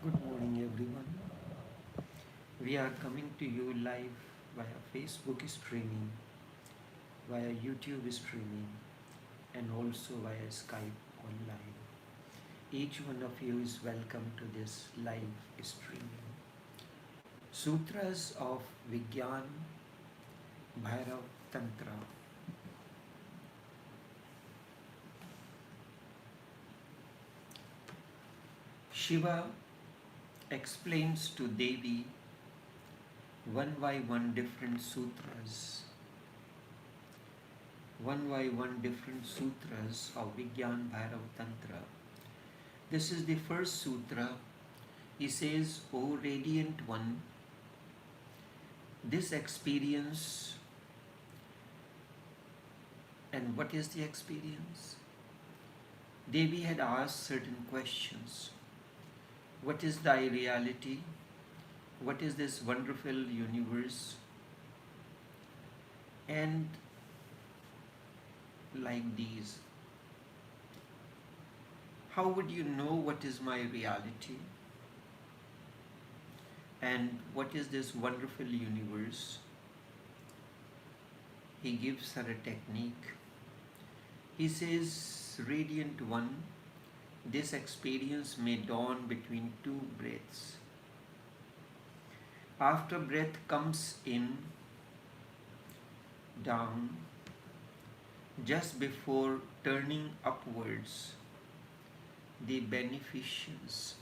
Good morning, everyone. We are coming to you live via Facebook streaming, via YouTube streaming, and also via Skype online. Each one of you is welcome to this live streaming. Sutras of Vigyan, Bhairav Tantra. Shiva explains to Devi one by one different sutras, one by one different sutras of Vigyan Bhairav Tantra. This is the first sutra. He says, O Radiant One, this experience, and what is the experience? Devi had asked certain questions. What is thy reality? What is this wonderful universe? And like these, how would you know what is my reality? And what is this wonderful universe? He gives her a technique. He says, Radiant One, this experience may dawn between two breaths. After breath comes in, down, just before turning upwards, the beneficence.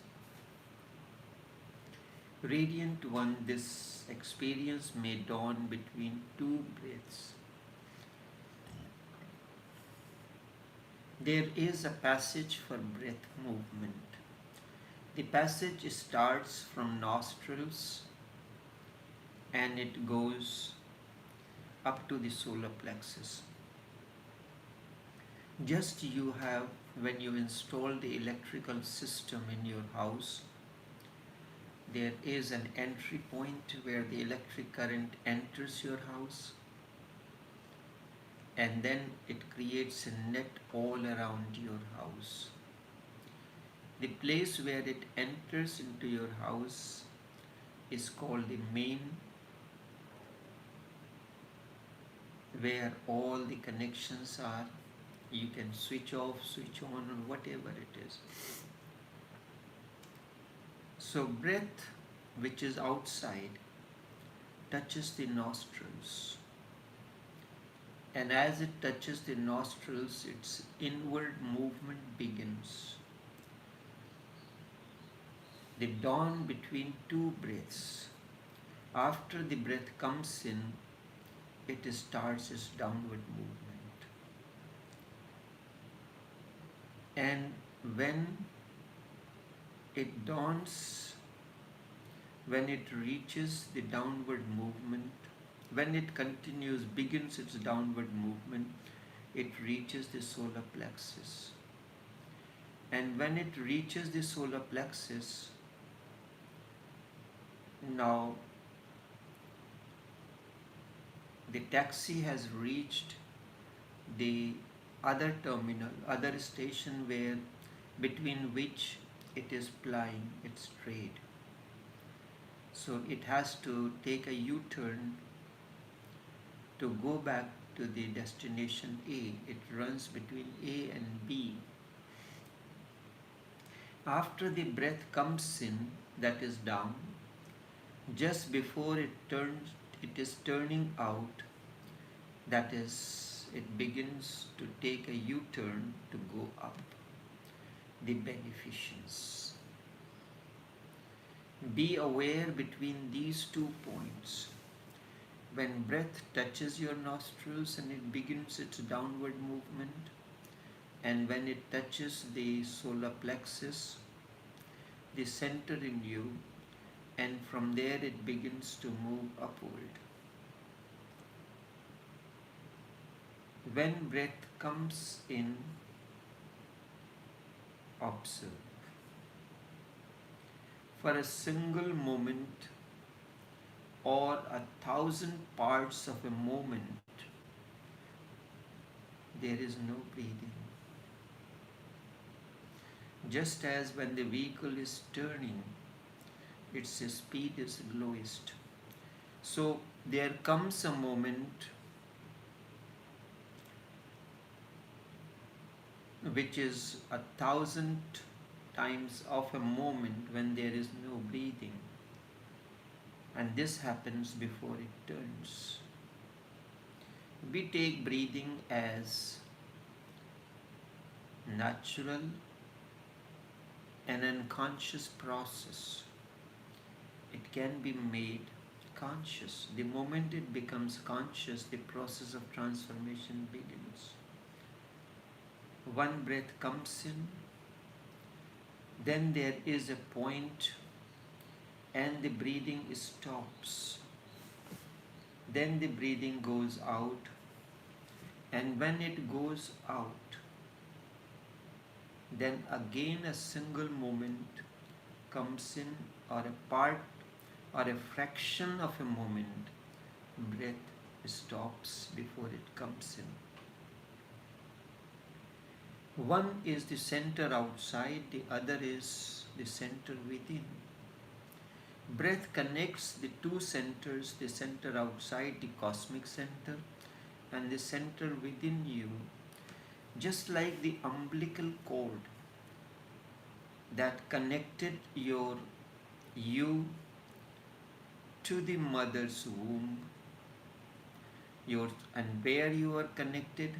Radiant One, this experience may dawn between two breaths. There is a passage for breath movement. The passage starts from nostrils and it goes up to the solar plexus. Just you have, when you install the electrical system in your house, there is an entry point where the electric current enters your house, and then it creates a net all around your house. The place where it enters into your house is called the main, where all the connections are. You can switch off, switch on, or whatever it is. So breath, which is outside, touches the nostrils. And as it touches the nostrils, its inward movement begins. The dawn between two breaths. After the breath comes in, it starts its downward movement. And when it dawns, when it reaches the downward movement, when it continues, begins its downward movement, it reaches the solar plexus. And when it reaches the solar plexus, now the taxi has reached the other terminal, other station where between which it is plying its trade. So it has to take a U-turn to go back to the destination A. It runs between A and B. After the breath comes in, that is down, just before it is turning out, that is, it begins to take a U-turn to go up, the beneficence. Be aware between these 2 points. When breath touches your nostrils and it begins its downward movement, and when it touches the solar plexus, the center in you, and from there it begins to move upward. When breath comes in, observe. For a single moment or 1,000 parts of a moment, there is no breathing. Just as when the vehicle is turning, its speed is lowest. So there comes a moment which is 1,000 times of a moment when there is no breathing, and this happens before it turns. We take breathing as natural and unconscious process. It can be made conscious. The moment it becomes conscious, the process of transformation begins. One breath comes in, then there is a point and the breathing stops. Then the breathing goes out, and when it goes out, then again a single moment comes in, or a part or a fraction of a moment, breath stops before it comes in. One is the center outside, the other is the center within. Breath connects the two centers, the center outside, the cosmic center, and the center within you, just like the umbilical cord that connected you to the mother's womb. And where you are connected,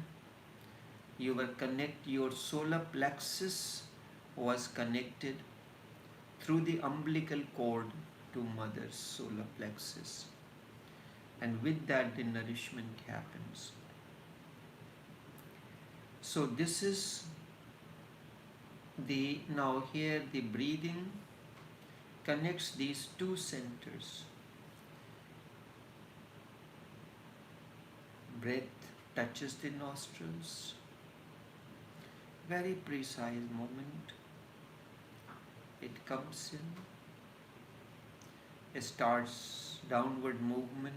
your solar plexus was connected through the umbilical cord to mother's solar plexus, and with that the nourishment happens. So this is now here the breathing connects these two centers. Breath touches the nostrils, very precise moment. It comes in, it starts downward movement,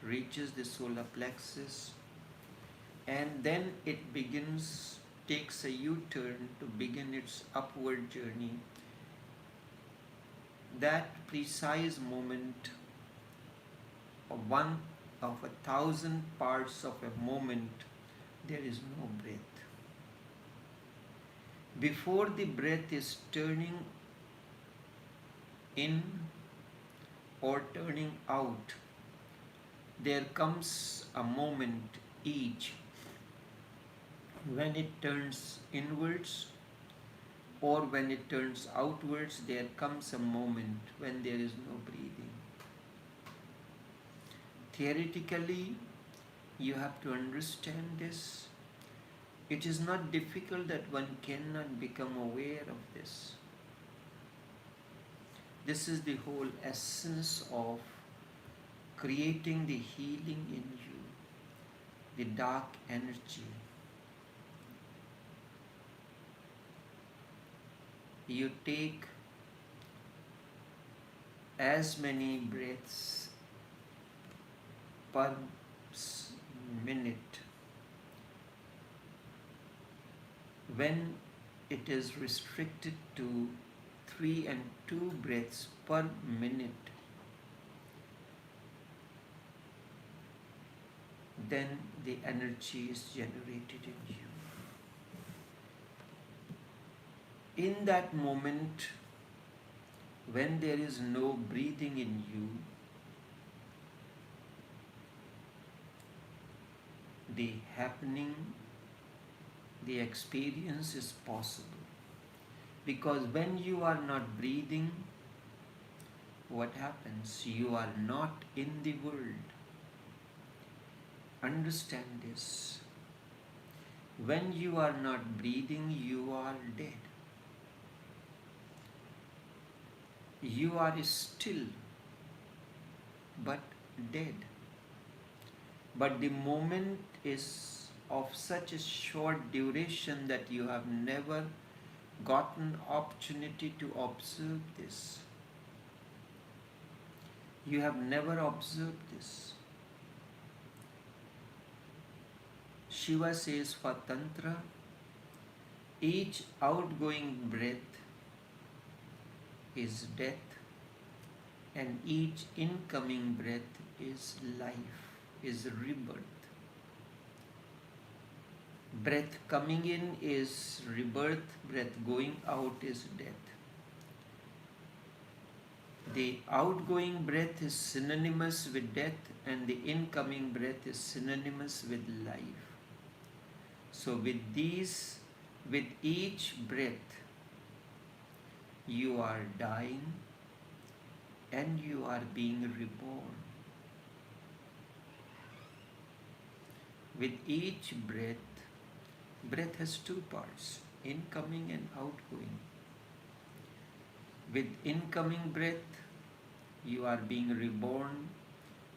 reaches the solar plexus, and then it takes a U-turn to begin its upward journey. That precise moment of 1,000 parts of a moment, there is no breath. Before the breath is turning in or turning out, there comes a moment each when it turns inwards or when it turns outwards. There comes a moment when there is no breathing. Theoretically, you have to understand this. It is not difficult that one cannot become aware of this. This is the whole essence of creating the healing in you, the dark energy. You take as many breaths per minute. When it is restricted to 3 and 2 breaths per minute, then the energy is generated in you. In that moment, when there is no breathing in you, the happening, the experience is possible. Because when you are not breathing, what happens? You are not in the world. Understand this. When you are not breathing, you are dead. You are still, but dead. But the moment is of such a short duration that you have never gotten opportunity to observe this. You have never observed this. Shiva says for Tantra, each outgoing breath is death, and each incoming breath is life, is rebirth. Breath coming in is rebirth, breath going out is death. The outgoing breath is synonymous with death, and the incoming breath is synonymous with life. So with each breath, you are dying and you are being reborn. With each breath has two parts, incoming and outgoing. With incoming breath, you are being reborn.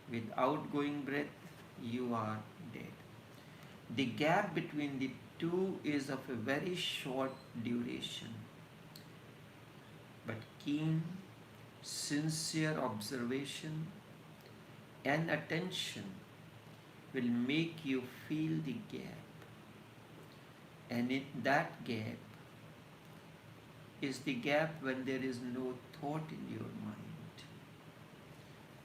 With outgoing breath, you are dead. The gap between the two is of a very short duration. But keen, sincere observation and attention will make you feel the gap. And in that gap is the gap when there is no thought in your mind.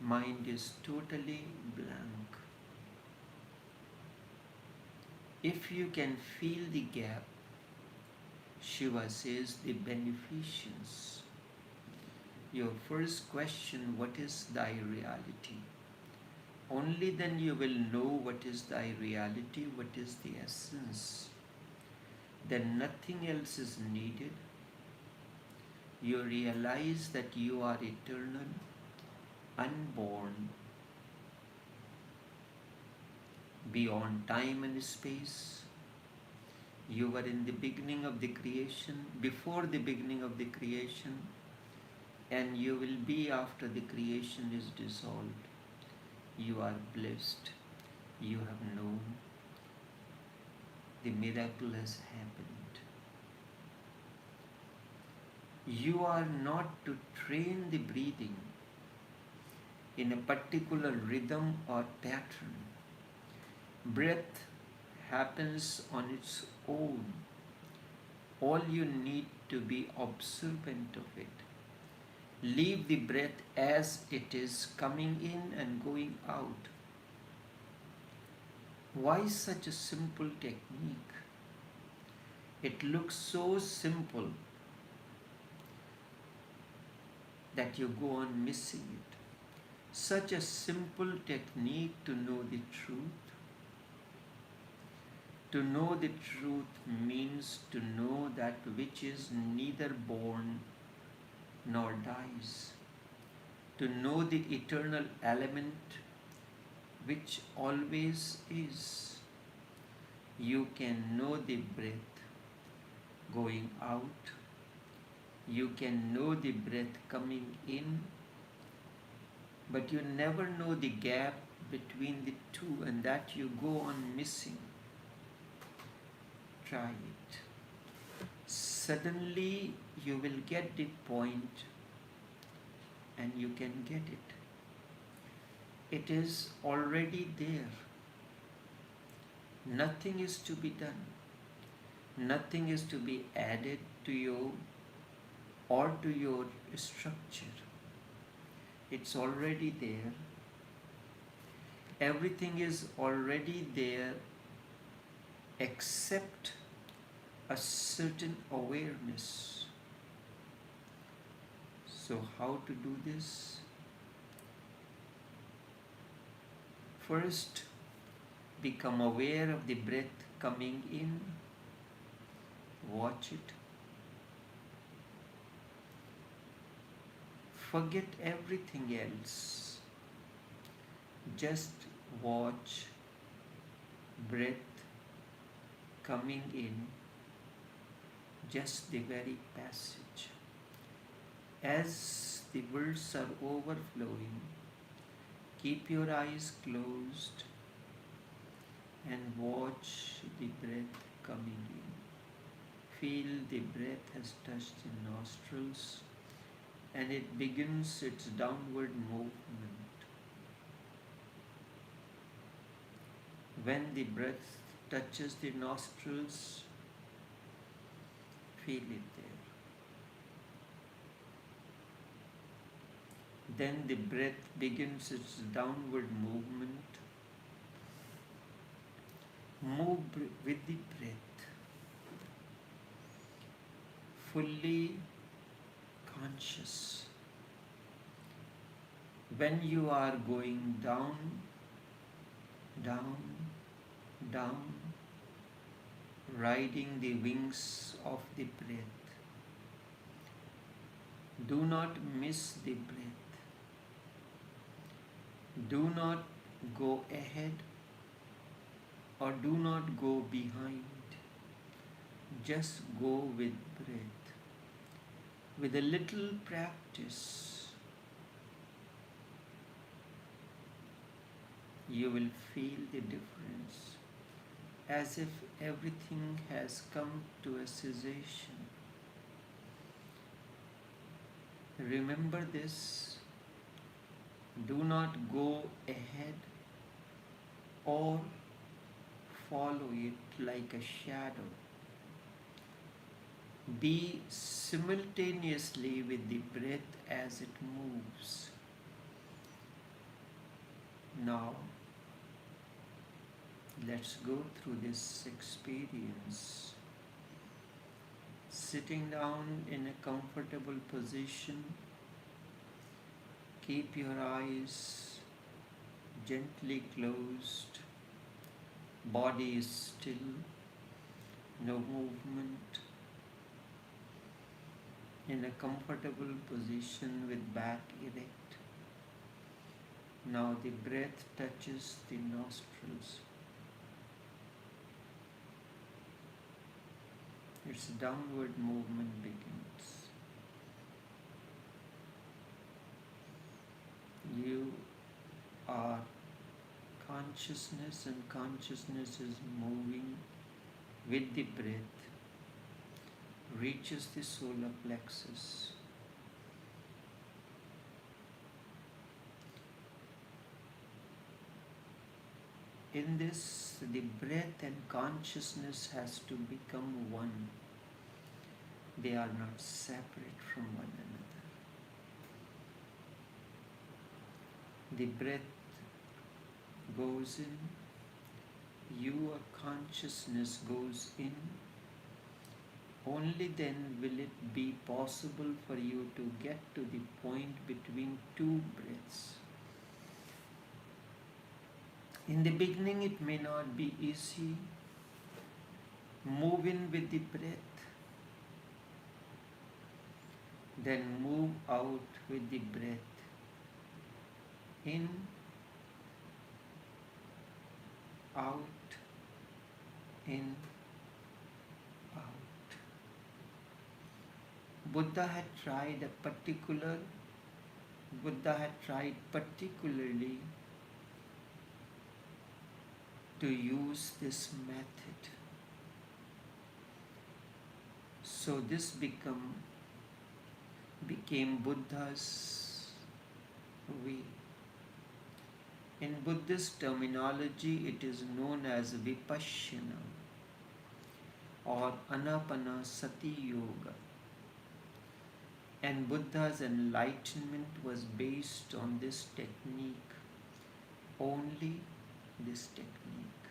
Mind is totally blank. If you can feel the gap, Shiva says the beneficence. Your first question, what is thy reality? Only then you will know what is thy reality, what is the essence. Then nothing else is needed. You realize that you are eternal, unborn, beyond time and space. You were in the beginning of the creation, before the beginning of the creation, and you will be after the creation is dissolved. You are blessed. You have known. The miracle has happened. You are not to train the breathing in a particular rhythm or pattern. Breath happens on its own. All you need to be observant of it. Leave the breath as it is coming in and going out. Why such a simple technique? It looks so simple that you go on missing it. Such a simple technique to know the truth. To know the truth means to know that which is neither born nor dies. To know the eternal element which always is. You can know the breath going out. You can know the breath coming in. But you never know the gap between the two, and that you go on missing. Try it. Suddenly you will get the point and you can get it. It is already there. Nothing is to be done. Nothing is to be added to you or to your structure. It's already there. Everything is already there except a certain awareness. So how to do this? First, become aware of the breath coming in. Watch it. Forget everything else. Just watch breath coming in, just the very passage. As the words are overflowing, keep your eyes closed and watch the breath coming in. Feel the breath has touched the nostrils and it begins its downward movement. When the breath touches the nostrils, feel it there. Then the breath begins its downward movement. Move with the breath, fully conscious. When you are going down, down, down, riding the wings of the breath, do not miss the breath. Do not go ahead or do not go behind. Just go with breath. With a little practice, you will feel the difference, as if everything has come to a cessation. Remember this. Do not go ahead or follow it like a shadow. Be simultaneously with the breath as it moves. Now, let's go through this experience. Sitting down in a comfortable position, keep your eyes gently closed, body is still, no movement. In a comfortable position with back erect. Now the breath touches the nostrils. Its downward movement begins. You are consciousness, and consciousness is moving with the breath, reaches the solar plexus. In this, the breath and consciousness has to become one. They are not separate from one another. The breath goes in, your consciousness goes in. Only then will it be possible for you to get to the point between two breaths. In the beginning, it may not be easy. Move in with the breath, then move out with the breath. In, out, in, out. Buddha had tried particularly to use this method. So this became Buddha's way. In Buddhist terminology, it is known as Vipassana or Anapanasati Yoga. And Buddha's enlightenment was based on this technique, only this technique.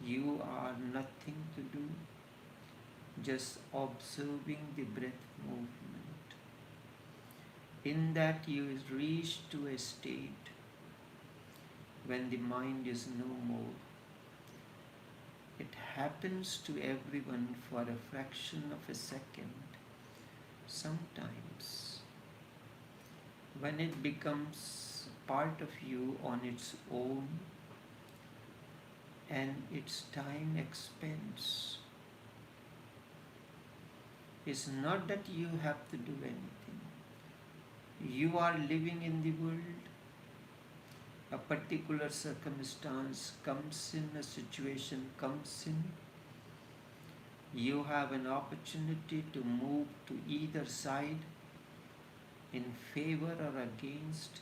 You are nothing to do, just observing the breath movement. In that you reach to a state when the mind is no more. It happens to everyone for a fraction of a second. Sometimes, when it becomes part of you on its own and its time expends, it's not that you have to do anything. You are living in the world. A particular circumstance comes in, a situation comes in. You have an opportunity to move to either side, in favor or against.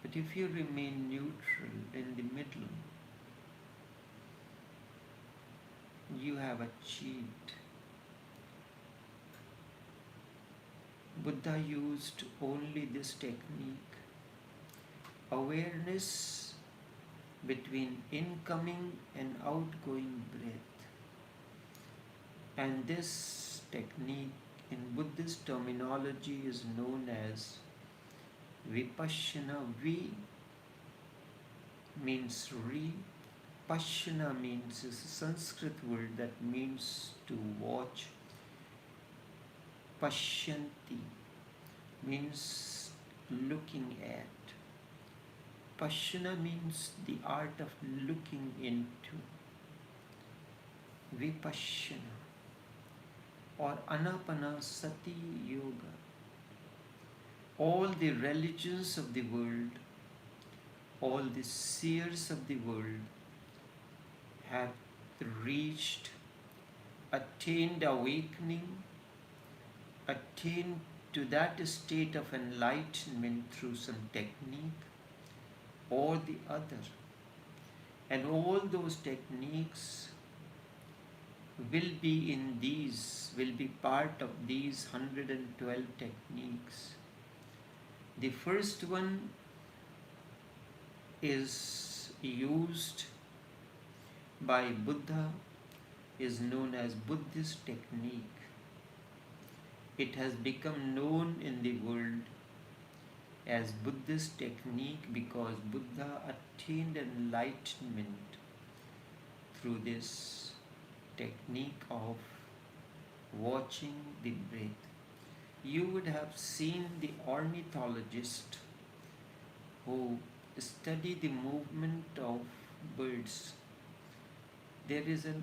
But if you remain neutral in the middle, you have achieved. Buddha used only this technique, awareness between incoming and outgoing breath. And this technique in Buddhist terminology is known as Vipassana. Vi means re, Pashyana means is a Sanskrit word that means to watch. Pashyanti means looking at. Pashyana means the art of looking into. Vipassana or Anapanasati Yoga. All the religions of the world, all the seers of the world have reached, attained awakening, attained to that state of enlightenment through some technique or the other. And all those techniques will be part of these 112 techniques. The first one is used by Buddha, is known as Buddhist technique. It has become known in the world as Buddhist technique because Buddha attained enlightenment through this technique of watching the breath. You would have seen the ornithologist who study the movement of birds. There is a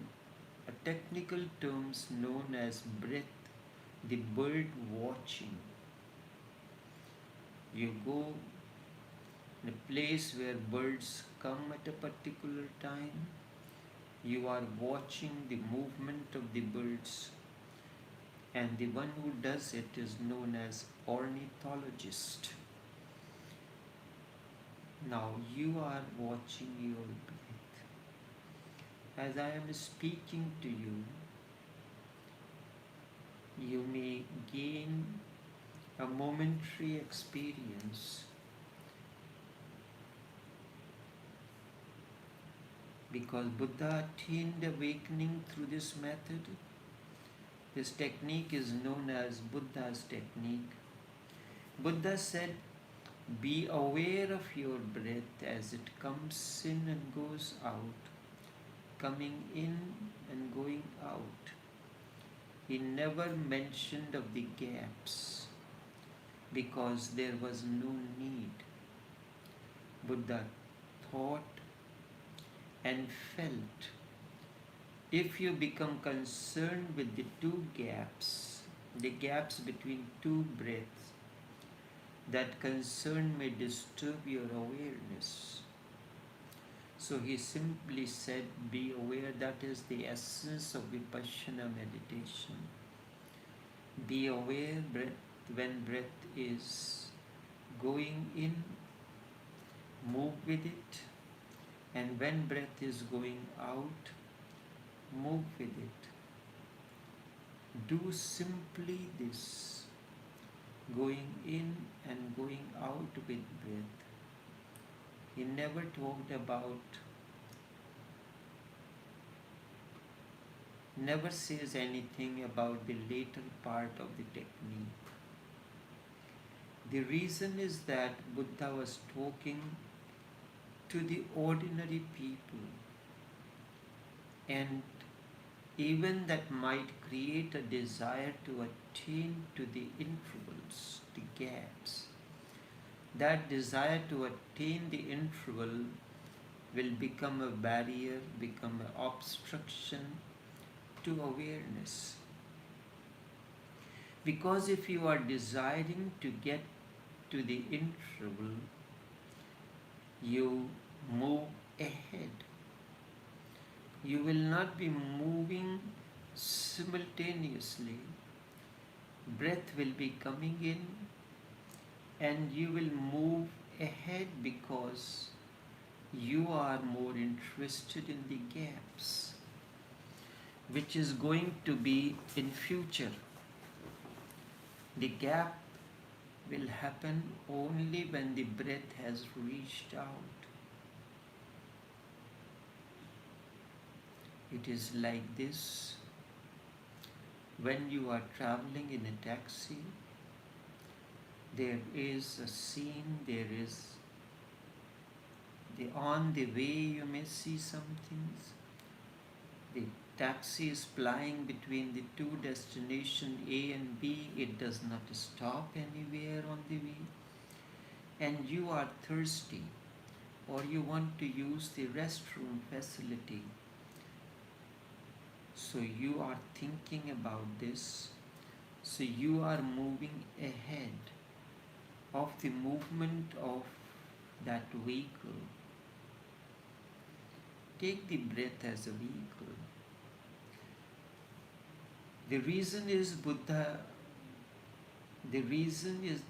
technical terms known as breath, the bird watching. You go in a place where birds come at a particular time, you are watching the movement of the birds, and the one who does it is known as ornithologist. Now you are watching your breath. As I am speaking to you, you may gain a momentary experience because Buddha attained awakening through this method. This technique is known as Buddha's technique. Buddha said, be aware of your breath as it comes in and goes out, coming in and going out. He never mentioned of the gaps because there was no need. Buddha thought and felt. If you become concerned with the two gaps, the gaps between two breaths, that concern may disturb your awareness. So he simply said, be aware. That is the essence of Vipassana meditation. Be aware when breath is going in, move with it, and when breath is going out, move with it. Do simply this, going in and going out with breath. He never talked about, never says anything about the later part of the technique. The reason is that Buddha was talking to the ordinary people, and even that might create a desire to attain to the intervals, the gaps. That desire to attain the interval will become a barrier, become an obstruction to awareness. Because if you are desiring to get to the interval, you move ahead. You will not be moving simultaneously. Breath will be coming in and you will move ahead because you are more interested in the gaps, which is going to be in future. The gap will happen only when the breath has reached out. It is like this when you are traveling in a taxi. There is a scene, there is on the way you may see some things. The taxi is plying between the two destinations A and B. It does not stop anywhere on the way. And you are thirsty or you want to use the restroom facility. So you are thinking about this. So you are moving ahead of the movement of that vehicle. Take the breath as a vehicle. The reason is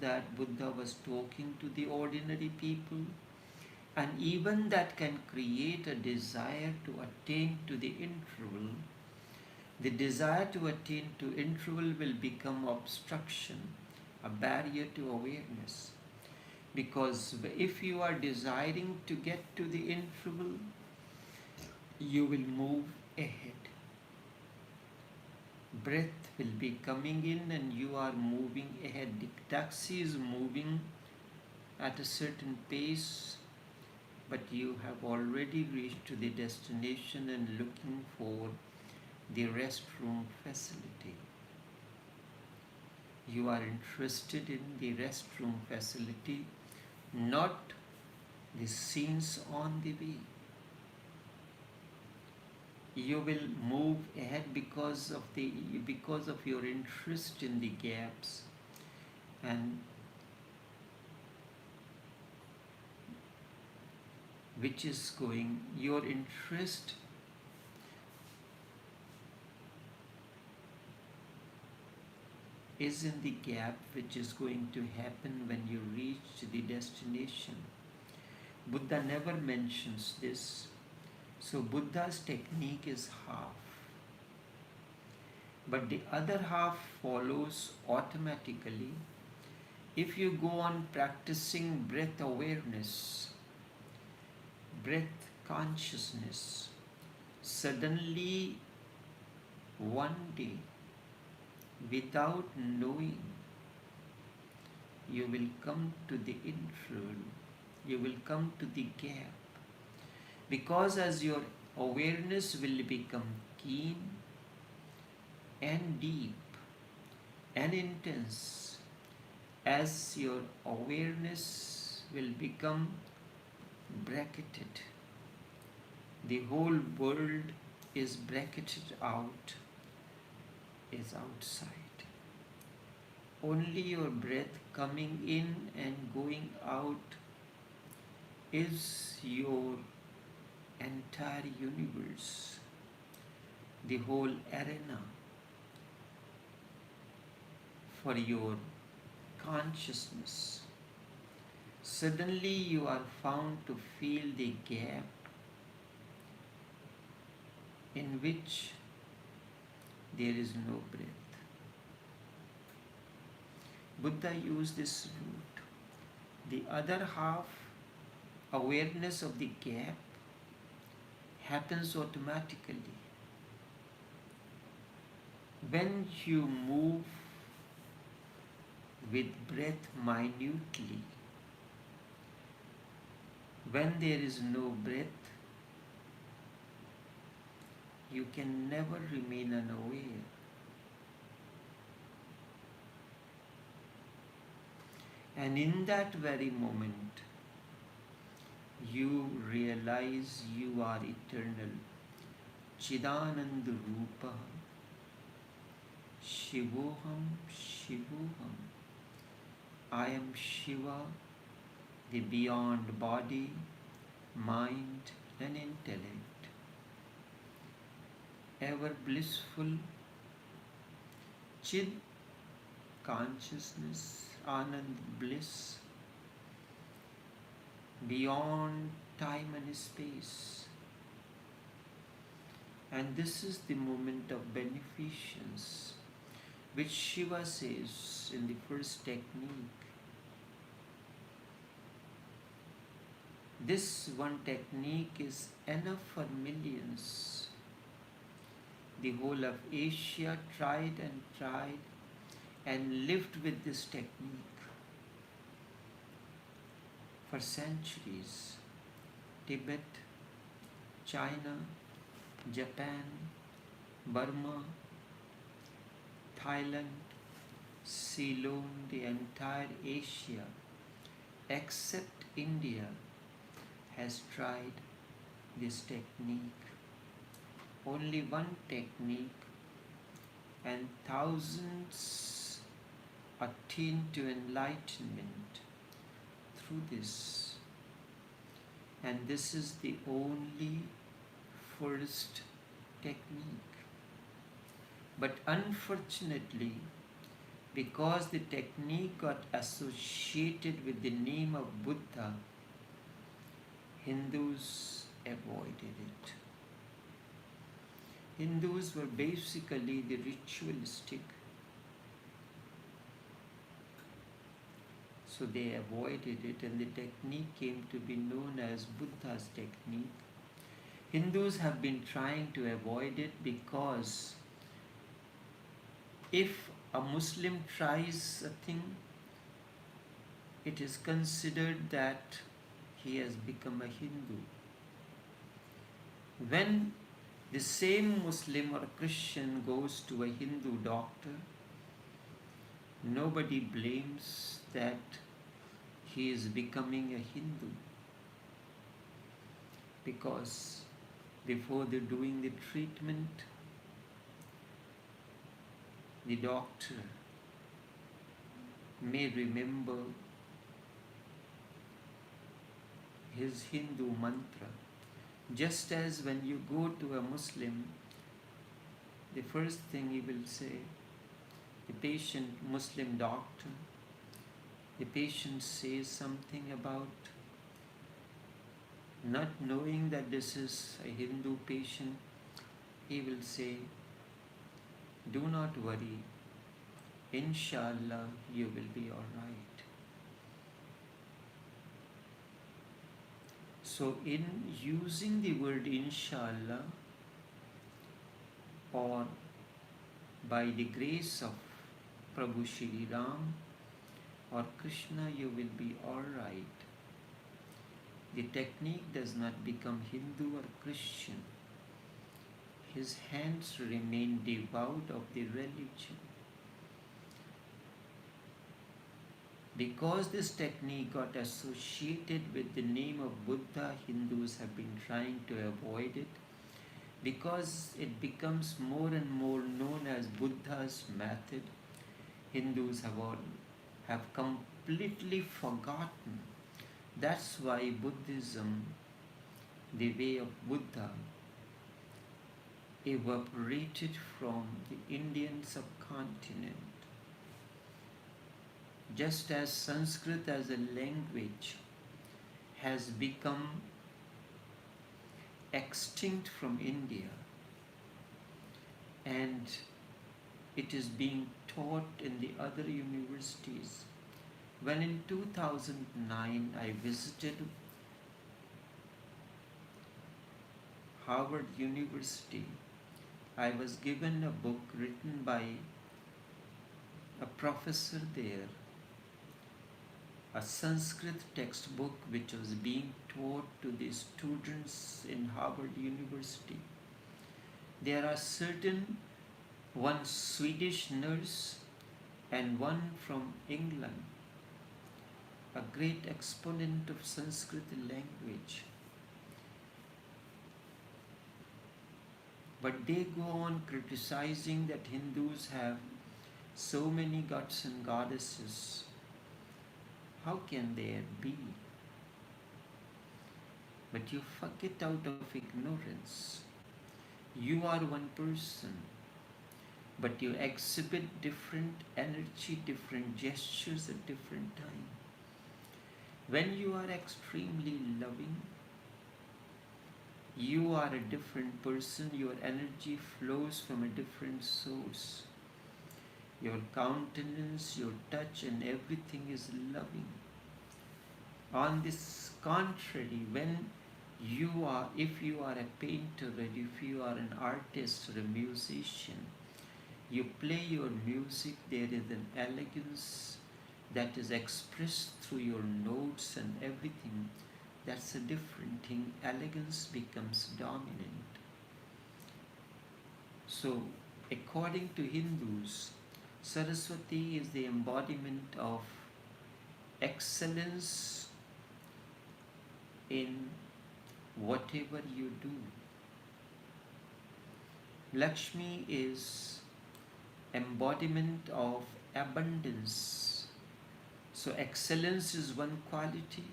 that Buddha was talking to the ordinary people, and even that can create a desire to attain to the interval. The desire to attain to interval will become obstruction, a barrier to awareness. Because if you are desiring to get to the interval, you will move ahead. Breath will be coming in and you are moving ahead. The taxi is moving at a certain pace, but you have already reached to the destination and looking for the restroom facility. You are interested in the restroom facility, not the scenes on the way. You will move ahead because of your interest in the gaps, and which is going, your interest is in the gap which is going to happen when you reach the destination. Buddha never mentions this. So Buddha's technique is half, but the other half follows automatically if you go on practicing breath awareness, breath consciousness. Suddenly, one day, without knowing, you will come to the interval, you will come to the gap. Because as your awareness will become keen and deep and intense, as your awareness will become bracketed, the whole world is bracketed out, is outside. Only your breath coming in and going out is your entire universe, the whole arena for your consciousness. Suddenly you are found to feel the gap in which there is no breath. Buddha used this route. The other half, awareness of the gap, happens automatically. When you move with breath minutely, when there is no breath, you can never remain unaware. And in that very moment, you realize you are eternal. Chidananda Rupa, Shivoham, Shivoham. I am Shiva, the beyond body, mind and intellect. Ever blissful, Chid, consciousness, Anand, bliss, beyond time and space. And this is the moment of beneficence, which Shiva says in the first technique. This one technique is enough for millions. The whole of Asia tried and lived with this technique for centuries. Tibet, China, Japan, Burma, Thailand, Ceylon, the entire Asia, except India, has tried this technique. Only one technique, and thousands attain to enlightenment through this. And this is the only first technique. But unfortunately, because the technique got associated with the name of Buddha, Hindus avoided it. Hindus were basically the ritualistic, so they avoided it, and the technique came to be known as Buddha's technique. Hindus have been trying to avoid it because if a Muslim tries a thing, it is considered that he has become a Hindu. When the same Muslim or Christian goes to a Hindu doctor, nobody blames that he is becoming a Hindu, because before they're doing the treatment, the doctor may remember his Hindu mantra. Just as when you go to a Muslim, the first thing he will say, the patient, Muslim doctor, the patient says something about not knowing that this is a Hindu patient. He will say, do not worry, inshallah you will be alright. So in using the word inshallah, or by the grace of Prabhu Shri Ram or Krishna, you will be alright, the technique does not become Hindu or Christian. His hands remain devout of the religion. Because this technique got associated with the name of Buddha, Hindus have been trying to avoid it. Because it becomes more and more known as Buddha's method, Hindus have completely forgotten. That's why Buddhism, the way of Buddha, evaporated from the Indian subcontinent. Just as Sanskrit as a language has become extinct from India, and it is being taught in the other universities. When in 2009 I visited Harvard University, I was given a book written by a professor there, a Sanskrit textbook which was being taught to the students in Harvard University. There are one Swedish nurse and one from England, a great exponent of Sanskrit language. But they go on criticizing that Hindus have so many gods and goddesses. How can there be? But you fuck it out of ignorance. You are one person, but you exhibit different energy, different gestures at different times. When you are extremely loving, you are a different person. Your energy flows from a different source. Your countenance, your touch, and everything is loving. On this contrary, if you are a painter, or if you are an artist or a musician, you play your music, there is an elegance that is expressed through your notes and everything. That's a different thing. Elegance becomes dominant. So, according to Hindus, Saraswati is the embodiment of excellence in whatever you do. Lakshmi is embodiment of abundance. So excellence is one quality,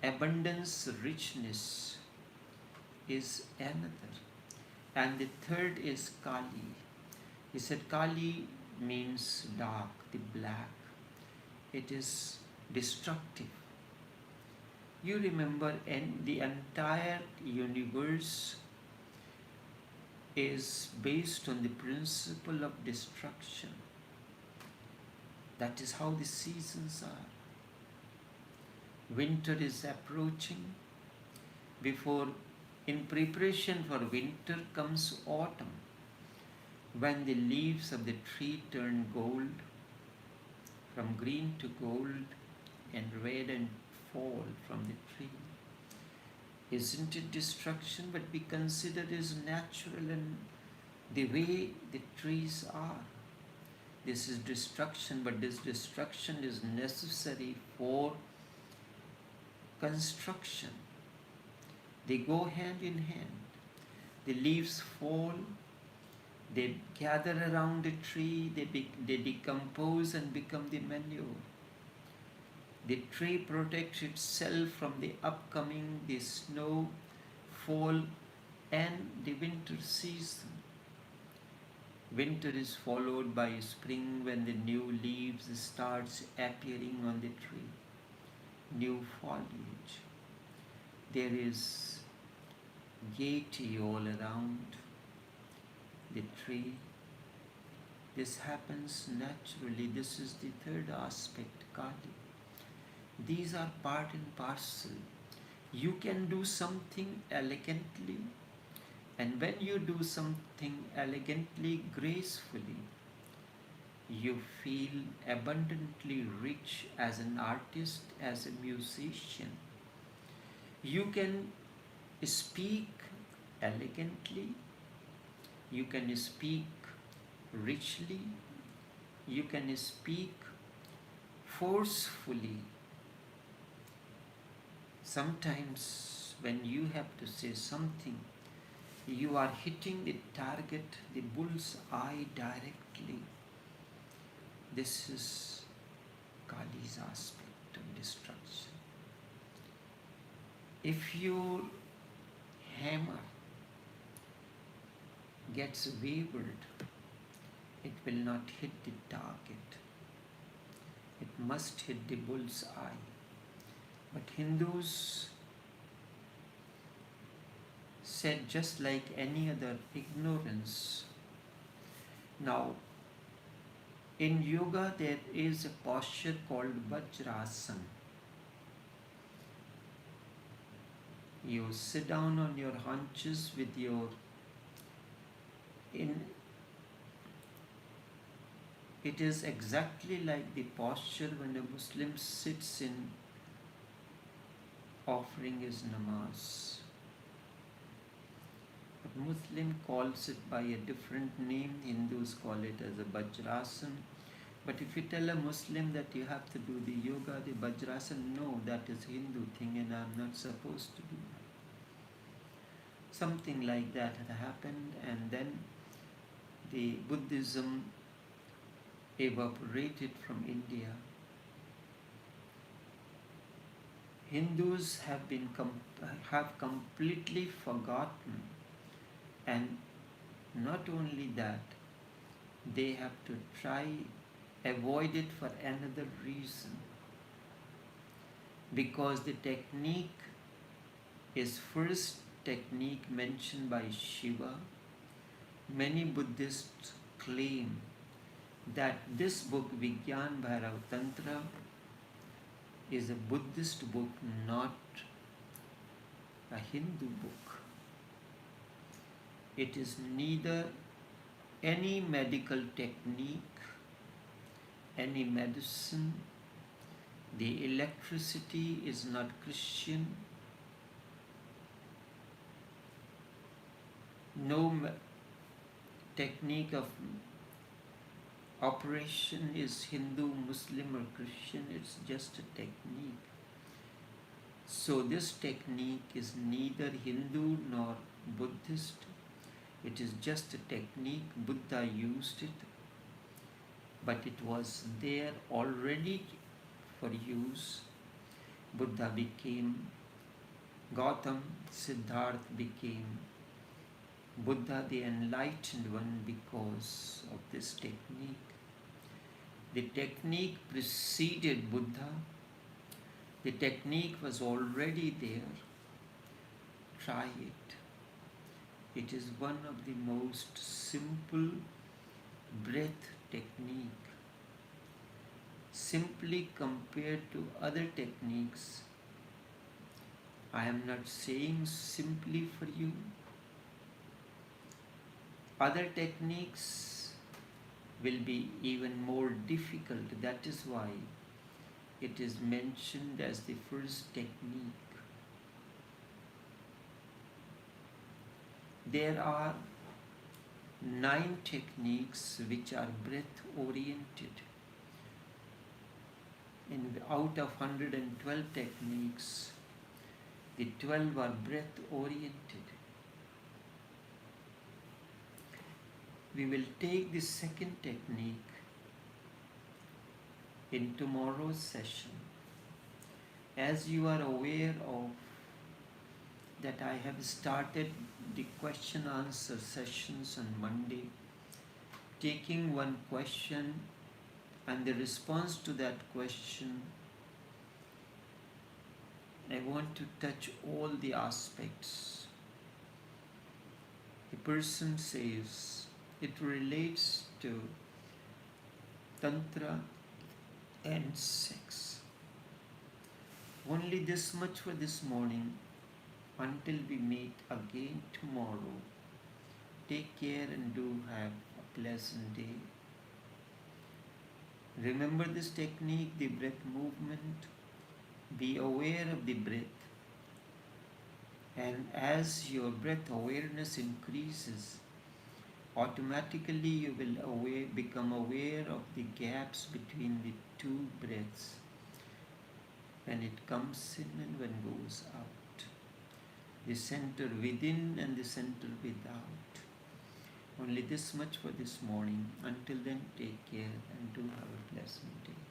abundance, richness is another. And the third is Kali. He said Kali means dark, the black. It is destructive. You remember, the entire universe is based on the principle of destruction. That is how the seasons are. Winter is approaching. In preparation for winter comes autumn, when the leaves of the tree turn gold, from green to gold and red, and fall from the tree. Isn't it destruction? But we consider it as natural and the way the trees are. This is destruction, but this destruction is necessary for construction. They go hand in hand. The leaves fall, they gather around the tree, they decompose and become the manure. The tree protects itself from the snow, fall, and the winter season. Winter is followed by spring, when the new leaves starts appearing on the tree, new foliage. There is gaiety all around the tree. This happens naturally. This is the third aspect, Kali. These are part and parcel. You can do something elegantly, and when you do something elegantly, gracefully, you feel abundantly rich as an artist, as a musician. You can speak elegantly, you can speak richly, you can speak forcefully. Sometimes when you have to say something, you are hitting the target, the bull's eye directly. This is Kali's aspect of destruction. If your hammer gets wavered, it will not hit the target. It must hit the bull's eye. But Hindus said, just like any other, ignorance. Now, in yoga there is a posture called Vajrasana. You sit down on your haunches with your it is exactly like the posture when a Muslim sits in offering his namaz. But Muslim calls it by a different name. Hindus call it as a Vajrasana. But if you tell a Muslim that you have to do the yoga, the Vajrasana, no, that is Hindu thing and I am not supposed to do that. Something like that had happened, and then the Buddhism evaporated from India. Hindus have completely forgotten, and not only that, they have to avoid it for another reason. Because the technique is first technique mentioned by Shiva. Many Buddhists claim that this book, Vigyan, Bhairav, Tantra, is a Buddhist book, not a Hindu book. It is neither any medical technique, any medicine. The electricity is not Christian. No technique of operation is Hindu, Muslim or Christian. It's just a technique. So this technique is neither Hindu nor Buddhist. It is just a technique. Buddha used it, but it was there already for use. Buddha became Gautam, Siddhartha became Buddha, the enlightened one, because of this technique. The technique preceded Buddha. The technique was already there. Try it. It is one of the most simple breath technique. Simply compared to other techniques, I am not saying simply for you. Other techniques will be even more difficult. That is why it is mentioned as the first technique. There are 9 techniques which are breath oriented. Out of 112 techniques, the 12 are breath oriented. We will take the second technique in tomorrow's session. As you are aware of that, I have started the question answer sessions on Monday, taking one question and the response to that question. I want to touch all the aspects. The person says it relates to Tantra and sex. Only this much for this morning. Until we meet again tomorrow, take care and do have a pleasant day. Remember this technique, the breath movement. Be aware of the breath. And as your breath awareness increases, automatically you will become aware of the gaps between the two breaths, when it comes in and when it goes out. The center within and the center without. Only this much for this morning. Until then, take care and do have a pleasant day.